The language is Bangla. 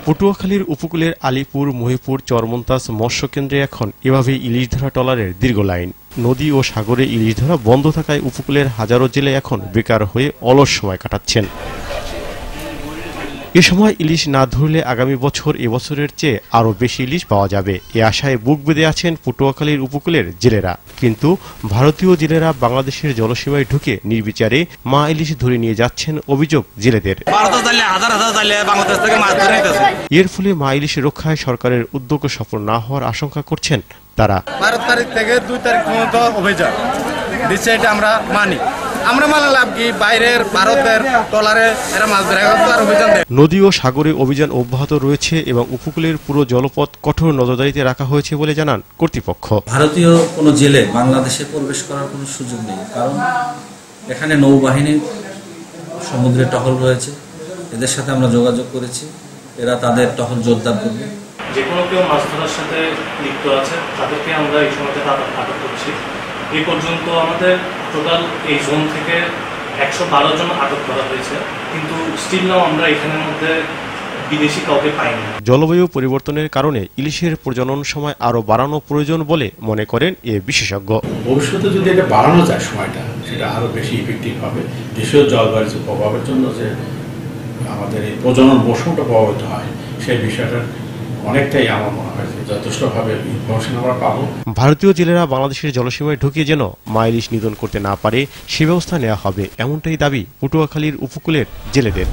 পটুয়াখালীর উপকূলের আলীপুর, মহিপুর, চরমন্তাজ মৎস্য কেন্দ্রে এখন এভাবে ইলিশ ধরা ট্রলারের দীর্ঘ লাইন। নদী ও সাগরে ইলিশ ধরা বন্ধ থাকায় উপকূলের হাজারো জেলে এখন বেকার হয়ে অলস সময় কাটাচ্ছেন। এ সময় ইলিশ না ধরলে আগামী বছর এবছরের চেয়ে আরও বেশি ইলিশ পাওয়া যাবে এ আশায় বুক বেঁধে আছেন পটুয়াখালীর উপকূলের জেলেরা। কিন্তু ভারতীয় জেলেরা বাংলাদেশের জলসীমায় ঢুকে নির্বিচারে মা ইলিশ ধরে নিয়ে যাচ্ছেন অভিযোগ জেলেদের। এর ফলে মা ইলিশ রক্ষায় সরকারের উদ্যোগ সফল না হওয়ার আশঙ্কা করছেন তারা। 12 তারিখ থেকে 2 তারিখ পর্যন্ত অভিযান দিচ্ছে, এটা আমরা মানি। আমরা মানে লাভ কি, বাইরের ভারতের ট্রলারে এরা মাছ ধরে অভিযান দেয়। নদী ও সাগরে অভিযান অব্যাহত রয়েছে এবং উপকূলের পুরো জলপথ কঠোর নজরদারিতে রাখা হয়েছে বলে জানান কর্তৃপক্ষ। ভারতীয় কোনো জেলে বাংলাদেশে প্রবেশ করার কোনো সুযোগ নেই, কারণ এখানে নৌবাহিনী সমুদ্রে টহল রয়েছে। এদের সাথে আমরা যোগাযোগ করেছি, এরা তাদের টহল জোরদার করবে। যে কোনো কেউ মাছ ধরার সাথে লিপ্ত আছে তাদেরকে আমরা এই সময়তে আটক করছি। এই পর্যন্ত আমাদের টোটাল এই জোন থেকে 112 জন আটক করা হয়েছে, কিন্তু স্টিল নাও আমরা এখানের মধ্যে বিদেশি কাউকে পাইনি। জলবায়ু পরিবর্তনের কারণে ইলিশের প্রজনন সময় আরও বাড়ানো প্রয়োজন বলে মনে করেন এ বিশেষজ্ঞ। ভবিষ্যতে যদি এটা বাড়ানো যায় সময়টা, সেটা আরও বেশি ইফেক্টিভ হবে। দেশীয় জলবায়ুর প্রভাবের জন্য যে আমাদের এই প্রজনন মৌসুমটা প্রভাবিত হয়, সেই বিষয়টা অনেকটাই আমার মনে হয় যথেষ্টভাবে ইনফরমেশন আমরা পাবো। ভারতীয় জেলেরা বাংলাদেশের জলসীমায় ঢুকে যেন মা ইলিশ নিধন করতে না পারে সে ব্যবস্থা নেওয়া হবে, এমনটাই দাবি পটুয়াখালীর উপকূলের জেলেদের।